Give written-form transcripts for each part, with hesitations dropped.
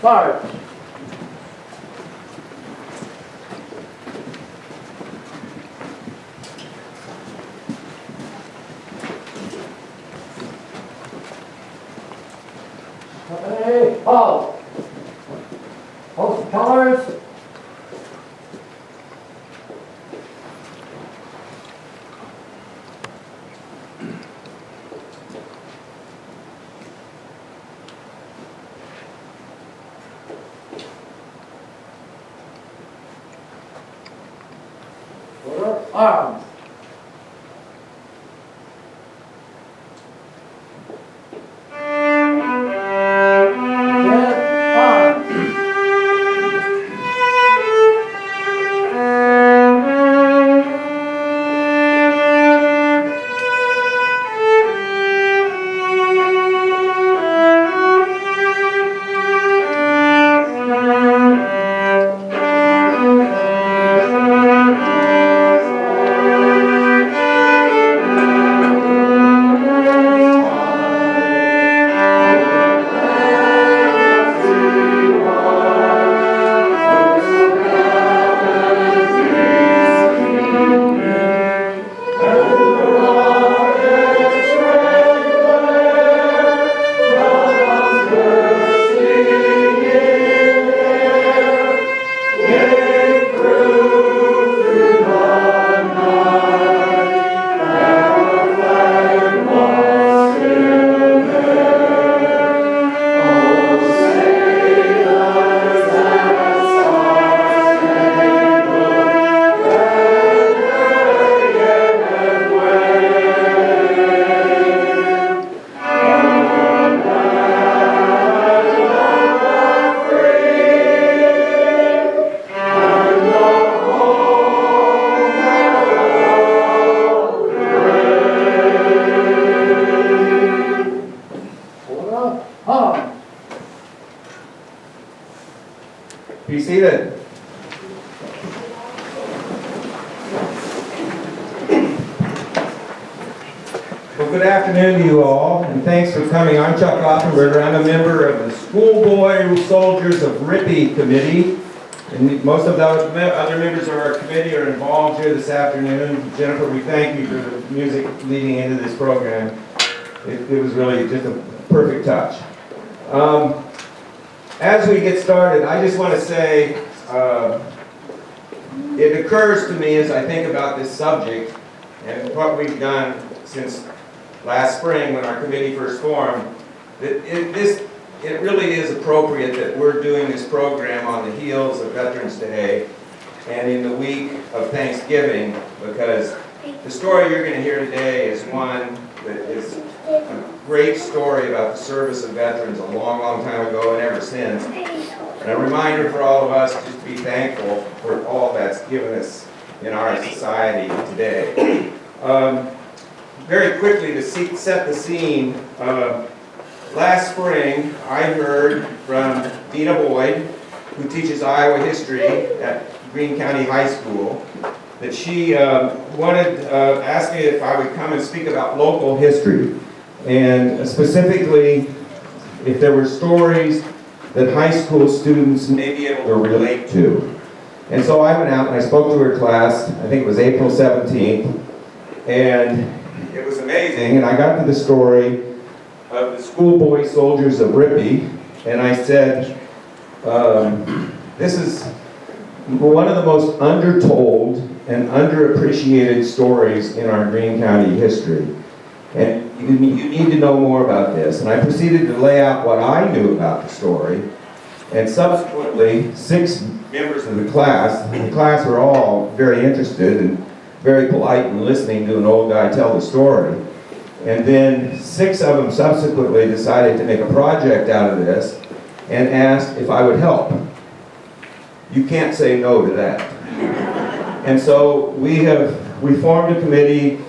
Start. Hey, halt. Post the colors. Arms. Be seated. Well, good afternoon to you all, and thanks for coming. I'm Chuck Offenburger. I'm a member of the Schoolboy Soldiers of Rippy Committee, and most of the other members of our committee are involved here this afternoon. Jennifer, we thank you for the music leading into this program. It was really just a perfect touch. As we get started, I just want to say, it occurs to me as I think about this subject and what we've done since last spring when our committee first formed, that it really is appropriate that we're doing this program on the heels of Veterans Day and in the week of Thanksgiving, because the story you're going to hear today is one that is a great story about the service of veterans a long, long time ago and ever since. And a reminder for all of us just to be thankful for all that's given us in our society today. Very quickly, to set the scene, last spring I heard from Dena Boyd, who teaches Iowa history at Greene County High School, that she asked me if I would come and speak about local history, and specifically if there were stories that high school students may be able to relate to. And so I went out and I spoke to her class, I think it was April 17th, and it was amazing. And I got to the story of the Schoolboy Soldiers of Rippy, and I said, this is one of the most undertold and underappreciated stories in our Greene County history. And you need to know more about this. And I proceeded to lay out what I knew about the story. And subsequently, 6 members of the class were all very interested and very polite in listening to an old guy tell the story. And then 6 of them subsequently decided to make a project out of this and asked if I would help. You can't say no to that. And so we formed a committee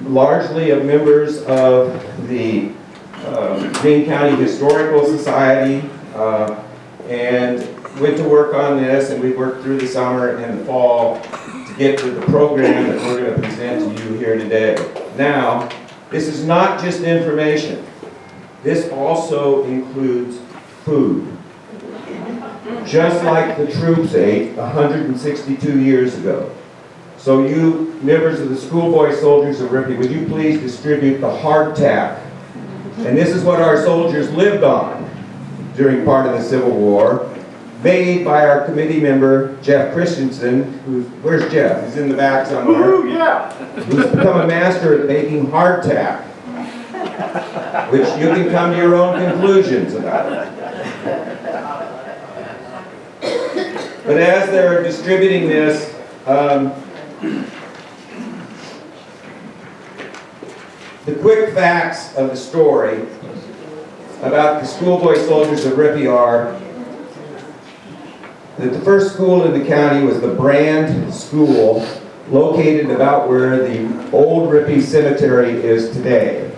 largely of members of the Greene County Historical Society, and went to work on this, and we worked through the summer and the fall to get to the program that we're going to present to you here today. Now, this is not just information. This also includes food. just like the troops ate 162 years ago. So you members of the Schoolboy Soldiers of Ripley, would you please distribute the hardtack? And this is what our soldiers lived on during part of the Civil War, made by our committee member, Jeff Christensen, where's Jeff? He's in the back somewhere. Ooh, yeah. Who's become a master at making hardtack, which you can come to your own conclusions about it. But as they're distributing this, the quick facts of the story about the Schoolboy Soldiers of Ripley are that the first school in the county was the Brand School, located about where the old Ripley Cemetery is today.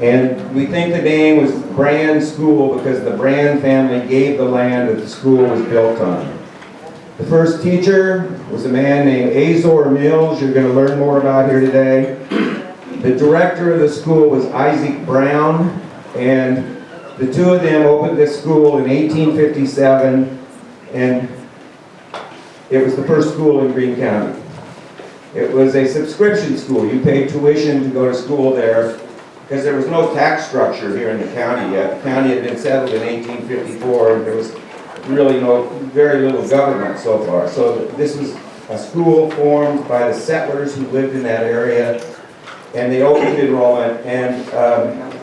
And we think the name was Brand School because the Brand family gave the land that the school was built on. The first teacher was a man named Azor Mills, you're going to learn more about here today. The director of the school was Isaac Brown, and the two of them opened this school in 1857, and it was the first school in Greene County. It was a subscription school. You paid tuition to go to school there because there was no tax structure here in the county yet. The county had been settled in 1854, and there was really very little government so far. So this was a school formed by the settlers who lived in that area, and they opened enrollment. And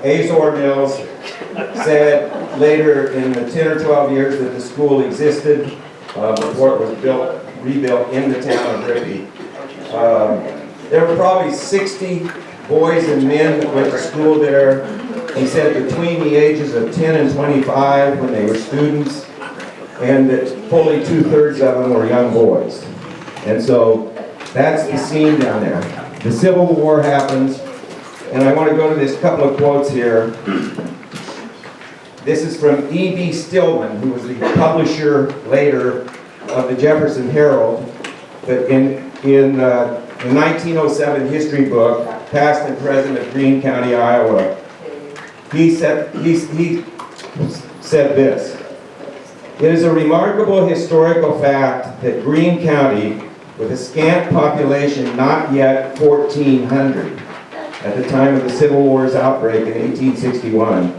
Azor Mills said later in the 10 or 12 years that the school existed before it was rebuilt in the town of Ripley. There were probably 60 boys and men that went to school there. He said between the ages of 10 and 25 when they were students, and that fully 2/3 of them were young boys. And so that's the scene down there. The Civil War happens, and I want to go to this couple of quotes here. This is from E.B. Stillman, who was the publisher later of the Jefferson Herald, but in the 1907 history book, Past and Present of Greene County, Iowa, he said this: "It is a remarkable historical fact that Greene County, with a scant population not yet 1,400 at the time of the Civil War's outbreak in 1861,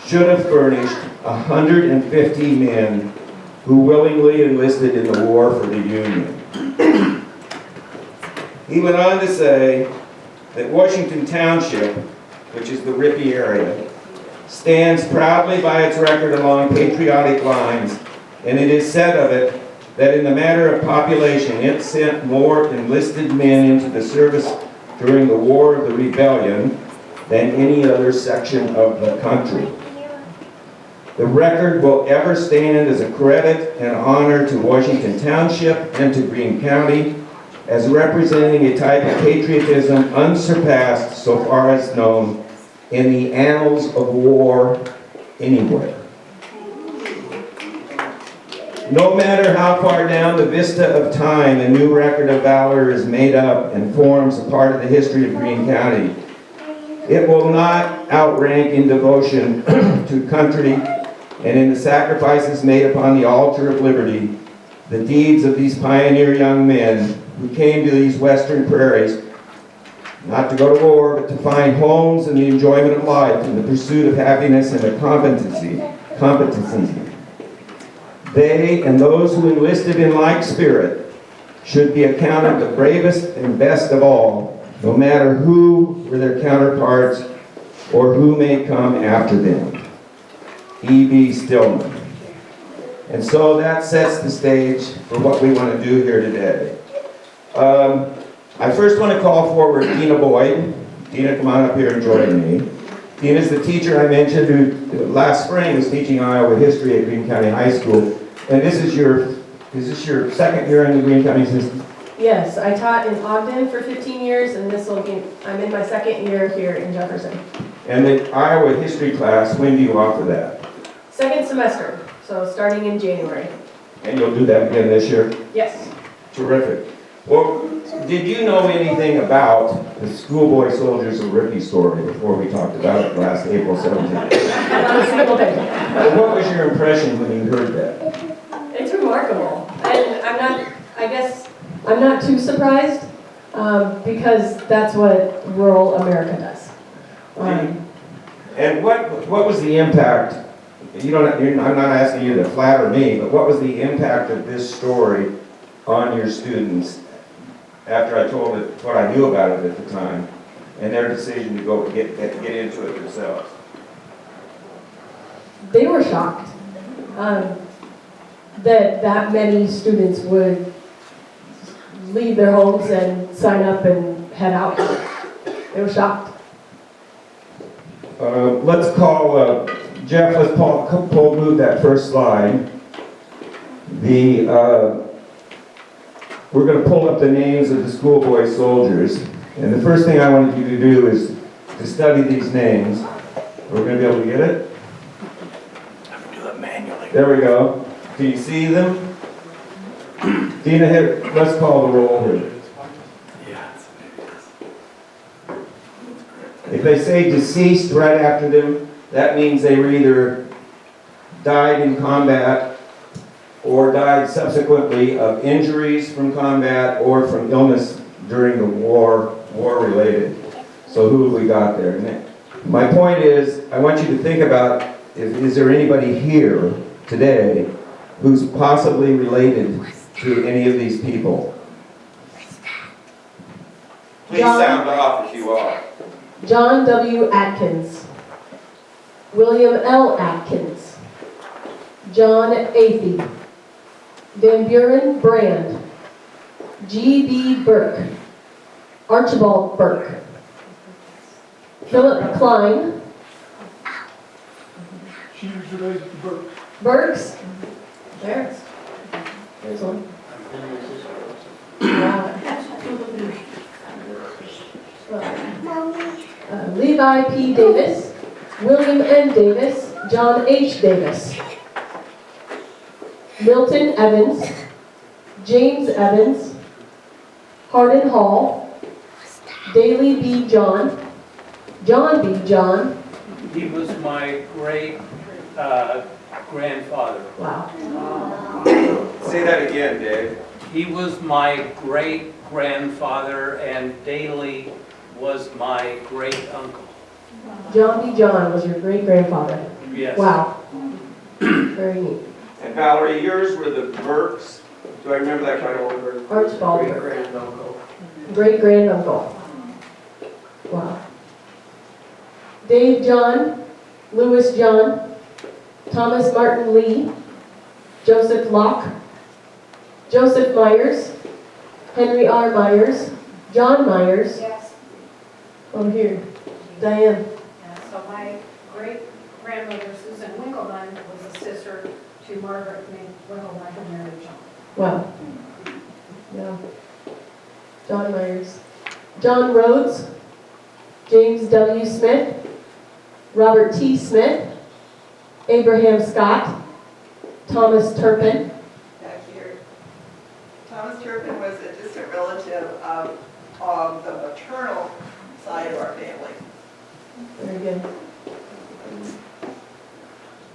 should have furnished 150 men who willingly enlisted in the war for the Union." He went on to say that Washington Township, which is the Ripley area, stands proudly by its record along patriotic lines, and it is said of it that in the matter of population, it sent more enlisted men into the service during the War of the Rebellion than any other section of the country. The record will ever stand as a credit and honor to Washington Township and to Greene County as representing a type of patriotism unsurpassed so far as known in the annals of war anywhere. No matter how far down the vista of time a new record of valor is made up and forms a part of the history of Greene County, it will not outrank in devotion to country and in the sacrifices made upon the altar of liberty the deeds of these pioneer young men who came to these western prairies not to go to war, but to find homes and the enjoyment of life in the pursuit of happiness and a competency. They and those who enlisted in like spirit should be accounted the bravest and best of all, no matter who were their counterparts or who may come after them. E.B. Stillman. And so that sets the stage for what we want to do here today. I first want to call forward Dena Boyd. Dena, come on up here and join me. Dena's the teacher I mentioned who last spring was teaching Iowa history at Greene County High School. And is this your second year in the Greene County system? Yes, I taught in Ogden for 15 years, and I'm in my second year here in Jefferson. And the Iowa history class, when do you offer that? Second semester, so starting in January. And you'll do that again this year? Yes. Terrific. Well, did you know anything about the Schoolboy Soldiers of Ripley story before we talked about it last April 17th? Not a single thing. What was your impression when you heard that? remarkable. And I guess, I'm not too surprised, because that's what rural America does. And what was the impact? I'm not asking you to flatter me, but what was the impact of this story on your students after I told it what I knew about it at the time, and their decision to go get into it themselves? They were shocked that many students would leave their homes and sign up and head out. They were shocked. Let's call, Jeff, let's move that first slide. We're going to pull up the names of the Schoolboy soldiers. And the first thing I wanted you to do is to study these names. We're going to be able to get it? Do it manually. There we go. Can you see them? Dena, let's call the roll here. If they say deceased right after them, that means they were either died in combat or died subsequently of injuries from combat or from illness during the war related. So who have we got there? My point is, I want you to think about, is there anybody here today who's possibly related to any of these people? Please sound off if you are. John W. Atkins, William L. Atkins, John Athey, Van Buren Brand, G.B. Burke, Archibald Burke, Philip Klein, She was related to Burke. Burks, there's one. Levi P. Davis, William N. Davis, John H. Davis, Milton Evans, James Evans, Hardin Hall, Daley B. John, John B. John. He was my great grandfather. Wow. Say that again, Dave. He was my great grandfather, and Daley was my great uncle. John B. John was your great grandfather. Yes. Wow. Very neat. And Valerie, yours were the Burkes. Do I remember that right? Archibald Burke. Great-granduncle. Great granduncle. Wow. Dave John, Louis John, Thomas Martin Lee, Joseph Locke, Joseph Myers, Henry R. Myers, John Myers. Yes. Over here, Diane. So my great-grandmother, Susan Winkleman, was a sister to Margaret Winkleman, who married John. Wow. Yeah. John Myers. John Rhodes, James W. Smith, Robert T. Smith, Abraham Scott, Thomas Turpin. Back here. Thomas Turpin was a distant relative of the maternal side of our family. Very good.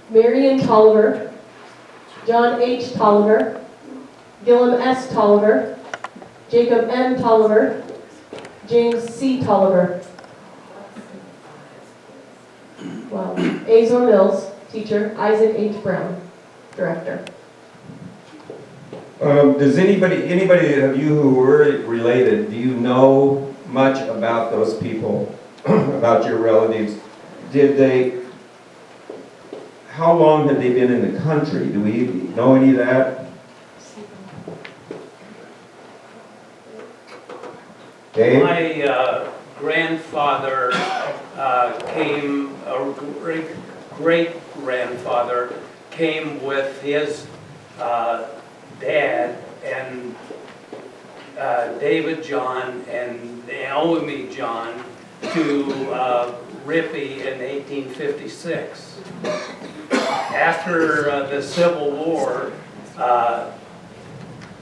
Marion Tolliver, John H. Tolliver, Gillum S. Tolliver, Jacob M. Tolliver, James C. Tolliver. Wow. Azor Mills, teacher. Isaac H. Brown, director. Does anybody of you who were related, do you know much about those people, about your relatives? How long have they been in the country? Do we know any of that? Dave? My grandfather great-grandfather came with his dad and David John and Naomi John to Rippey in 1856. After the Civil War,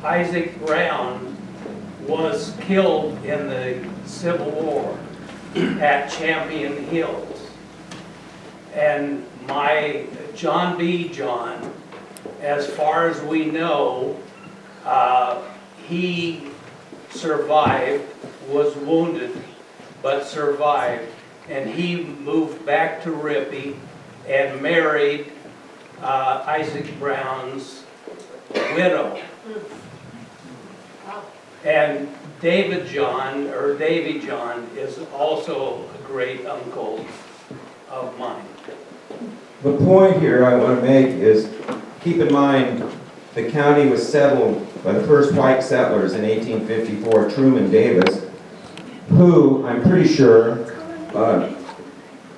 Isaac Brown was killed in the Civil War at Champion Hills. And my John B. John as far as we know, he survived, was wounded, but survived. And he moved back to Rippey and married Isaac Brown's widow. And Davy John is also a great uncle of mine. The point here I want to make is, keep in mind, the county was settled by the first white settlers in 1854, Truman Davis, who, I'm pretty sure,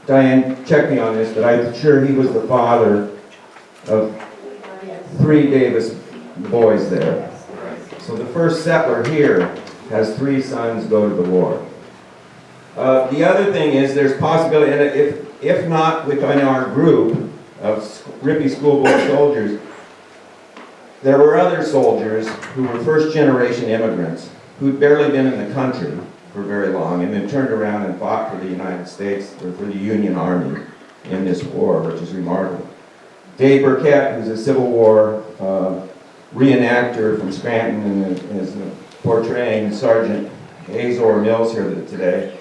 Diane, check me on this, but I'm sure he was the father of 3 Davis boys there. So the first settler here has 3 sons go to the war. The other thing is there's possibility, and if not within our group of Rippey Schoolboy soldiers, there were other soldiers who were first-generation immigrants who'd barely been in the country for very long and then turned around and fought for the United States or for the Union Army in this war, which is remarkable. Dave Burkett, who's a Civil War reenactor from Scranton and is portraying Sergeant Azor Mills here today.